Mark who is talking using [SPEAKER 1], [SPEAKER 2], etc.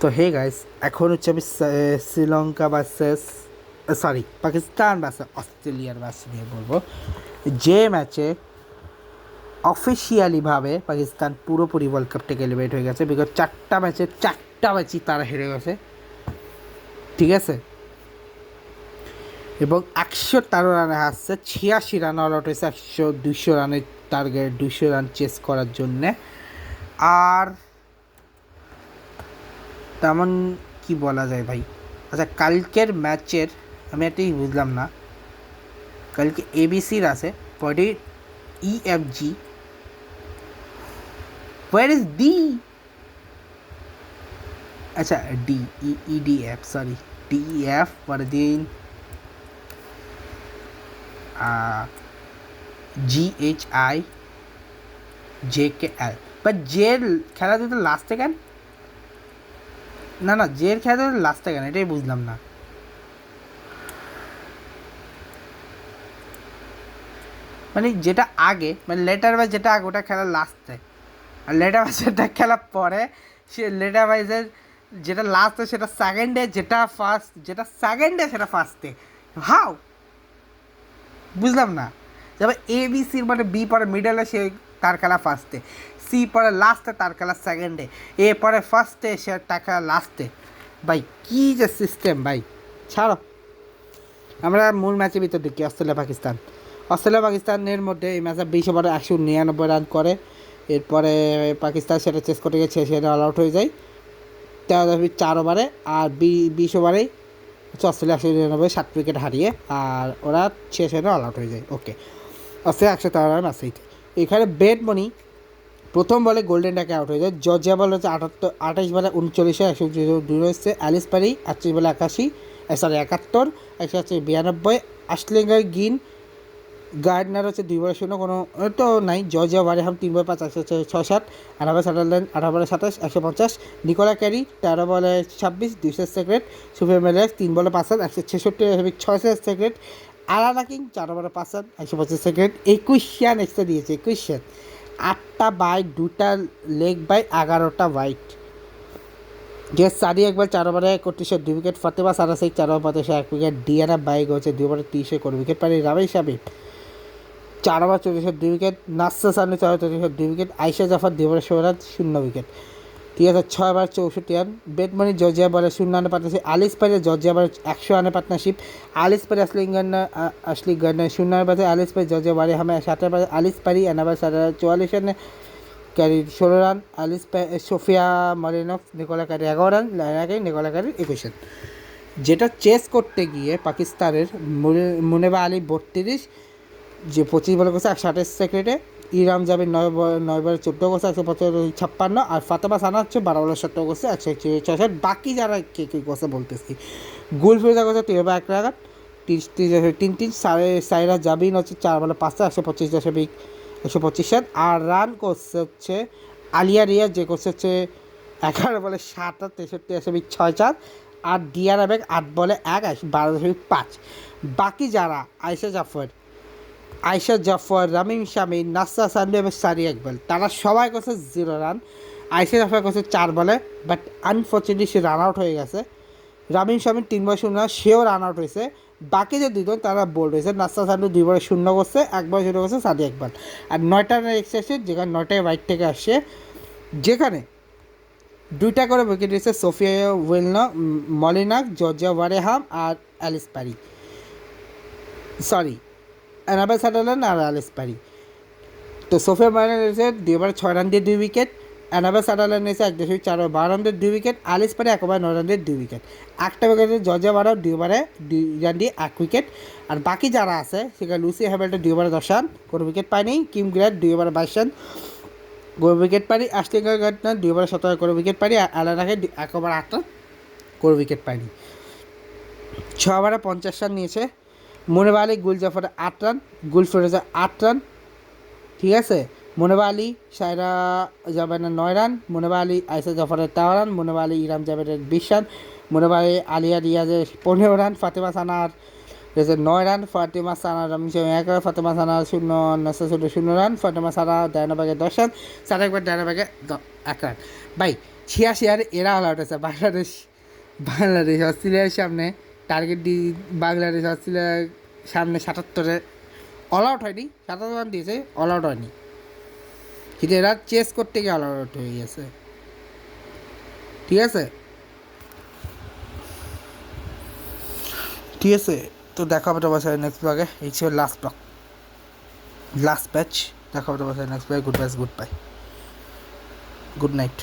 [SPEAKER 1] তো hey guys, এখন হচ্ছে আমি শ্রীলঙ্কা ভার্সেস পাকিস্তান ভার্সেস অস্ট্রেলিয়ার ম্যাচ নিয়ে বলবো। যে ম্যাচে অফিসিয়ালিভাবে পাকিস্তান পুরোপুরি ওয়ার্ল্ড কাপ থেকে এলিমিনেট হয়ে গেছে, বিকজ চারটা ম্যাচই তারা হেরে গেছে, ঠিক আছে। এবং 113 রানে আসছে, 86 রান অল আউট হয়েছে, 200 রানের টার্গেট, 200 রান চেস করার জন্যে। আর তেমন কি বলা যায় ভাই। আচ্ছা, কালকের ম্যাচের আমি এটাই বুঝলাম না, কালকে এবিসির আছে পরে ইএফজি, হোয়ার ইজ ডি? আচ্ছা, ডি ইডিএফ, সরি, ডিএফ পরে দিন জিএইচআই জেকেএল, বাট জের খেলা দিতে লাস্টে কেন? না, জের খেলা দিতে লাস্টে কেন, এটাই বুঝলাম না। মানে যেটা আগে, মানে লেটার ওয়াইজ যেটা আগে ওটা খেলা লাস্টে, আর লেটার ওয়াইজ যেটা খেলা পরে, সে লেটার ওয়াইজের যেটা লাস্টে সেটা সেকেন্ডে, যেটা ফার্স্ট, যেটা সেকেন্ডে সেটা ফার্স্টে। হাউ? বুঝলাম না। যেমন এ বি সির মানে বি পরে মিডলে, সে তার খেলা ফার্স্টে, সি পরে লাস্টে, তার খেলা সেকেন্ডে, এ পরে ফার্স্টে, সে তার খেলা লাস্টে। ভাই কী যে সিস্টেম ভাই, ছাড়ো। আমরা মূল ম্যাচের ভিতর ঢুকি। অস্ট্রেলিয়া পাকিস্তানের মধ্যে এই ম্যাচে 20 ওভারে 199 রান করে। এরপরে পাকিস্তান সেটা চেস করতে গিয়ে সেটা অল আউট হয়ে যায় 4 ওভারে। আর 20 ওভারেই হচ্ছে অস্ট্রেলিয়া 199 7 উইকেট হারিয়ে, আর ওরা 6 রানে অল আউট হয়ে যায়। ওকে, অস্ট্রেলিয়া 113 রান আছে। এখানে বেড মনি প্রথম বলে গোল্ডেন ডাকে আউট হয়ে যায়। জর্জিয়া বল হচ্ছে 28 বলে 39, 102 হচ্ছে। অ্যালিস পারি 38 বলে 81, 71, 192। আশলিঙ্গার গিন গার্ডনার হচ্ছে 2 বলে 0, কোনো তো নাই। জর্জিয়া ওয়ারেহাম 3 বলে 5, 106, 18 সাটারল্যান্ড 18 বলে 27, 150। নিকোলা ক্যারি 13 বলে 26, 200 সেকেন্ড। সুফিয়ান মেলেস 3 বলে 5 রান, 166, 600 সেকেন্ড। আলানা কিং 4 বলে 5 রান, 125 সেকেন্ড। 21 রান এক্সট্রা দিয়েছে, 21 রান, 8টা বাইট, 2টা লেগ বাই, 11টা ওয়াইড। যে সাদি একবার 4 ওভারে 31 2 wicket. Fatima Sana Sheikh 4 over 35 1 wicket. Diana Baig হচ্ছে 2 ওভারে 30 করে উইকেট পারে। রামেশ সাবিব 4 ওভার 34 2 উইকেট। নাসা সানি 4 ওভার 34 2 উইকেট। আয়শা জাফর 2 ওভারে 16 রান 0 উইকেট, ঠিক আছে। 6 ওভার 64 রান। বেটমানি জর্জিয়া বলে 0 রানে পার্টনারশিপ। আলিস পারে জর্জিয়া বলে 100 রানে পার্টনারশিপ। আলিস পারি আশলি গার্নার 0 রানে পারে। আলিস পারি জর্জিয়া বারে হামে 7 রানে পারে। আলিস পারি এনাবার 44 রানে Carey 16 run. Sophia Molineux Nicola Carey 11 run. Nicola Carey 21 run. যেটা চেস করতে গিয়ে পাকিস্তানের মুনেবা আলী 32, যে 25 বলে করছে 128 সেকেন্ডে। ইরাম জাবির 9 বলে 14 করছে 156। আর ফাতেমা সানা হচ্ছে 12 বলে 17 করছে 166। বাকি যারা কে করছে বলতেছি, গুল ফিরোজা করছে 3 ওভার 1 রান, 3 সাইরা জাবিন হচ্ছে 4 বলে 5, 125 রান। আর রান করছে হচ্ছে আলিয়া রিয়া, যে করছে হচ্ছে 11 বলে 7 রান, 63.6 আর ডিয়ার আবেগ 8 বলে 1, 12.5। বাকি যারা আয়শা জাফর, রামিম শামী, নাসা সান্ডু এবং সারি একবেল, তারা সবাই করছে 0 রান। আয়শা জাফর করছে 4 বলে, but unfortunately say run out হয়ে গেছে। রামিম শামীর 3 বলে 0 রান, সেও রান আউট হয়েছে। বাকি যে দুজন তারা বোল্ড হয়েছে। নাসা সান্ডু 2 বলে 0 করছে, 1 বলে 0 করছে সাদি একবেল। আর 9টা রানের এক্সট্রা আসছে, যেখানে 9টায় হোয়াইট থেকে আসছে, যেখানে 2টা করে উইকেট দিয়েছে সোফিয়া মলিনাক, জর্জিয়া ওয়ারেহাম আর অ্যালিস পারি, সরি, অ্যানাবেল সাটারল্যান্ড আর অ্যালিস পারি। তো সোফিয়া মলিনাক এসে 2 ওভারে 6 রান দিয়ে 2 উইকেট। অ্যানাবেল সাটারল্যান্ড এসে 1.4 ওভার 12 রান দিয়ে 2 উইকেট। অ্যালিস পারি 1 ওভার 9 রান দিয়ে 2 উইকেট। একটা উইকেটে জর্জিয়া ওয়ারেহাম 2 ওভারে 2 রান দিয়ে 1 উইকেট। আর বাকি যারা আছে সেখানে লুসি হ্যামিল্টন 2 ওভারে 10 রান, কোনো উইকেট পায়নি। কিম গ্র্যান্ট 2 ওভারে 22 রান, কোনো উইকেট পায়নি। আশলিঙ্গার গার্ডনার 2 ওভারে 17 করে উইকেট পায়নি। অ্যালানাকে 1 ওভার 8 রান, কোনো উইকেট পায়নি। 6 ওভারে 50 রান নিয়েছে। মুনেবা আলী গুল জাফরের 8 রান, গুল ফিরোজা 8 রান, ঠিক আছে। মুনেবা আলী সায়রা জাবেনের 9 রান, মুনেবা আলী আয়সা জাফরের 13 রান, মুনেবা আলী ইরাম জাবেনের 20 রান, মুনেবা আলী আলিয়া রিয়াজের 15 রান, ফাতেমা সানার 9 রান, ফাতেমা সানা রামিন 1 রান, ফাতেমা সানা 0, নাসা 0 রান, ফাতেমা সানা ডায়নাবাগে 10 রান, সারা একবার ডায়নাবাগে 1 রান। ভাই ছিয়াশি আর এরা অল আউট হয়েছে। বাংলাদেশ অস্ট্রেলিয়ার সামনে টার্গেট বাংলাদেশ অস্ট্রেলিয়ার সামনে ৭৭-এ অল আউট হয়নি, ৭৭ রান দিয়েছে, অল আউট হয়নি, কিন্তু এরা চেস করতে গিয়ে অল আউট হয়ে গেছে। ঠিক আছে, ঠিক আছে, তো দেখা হবে তোমার সাথে নেক্সট ব্লগে। এই ছিল লাস্ট ম্যাচ। দেখা হবে তোমার সাথে নেক্সট ব্লগে। Good bye, good night.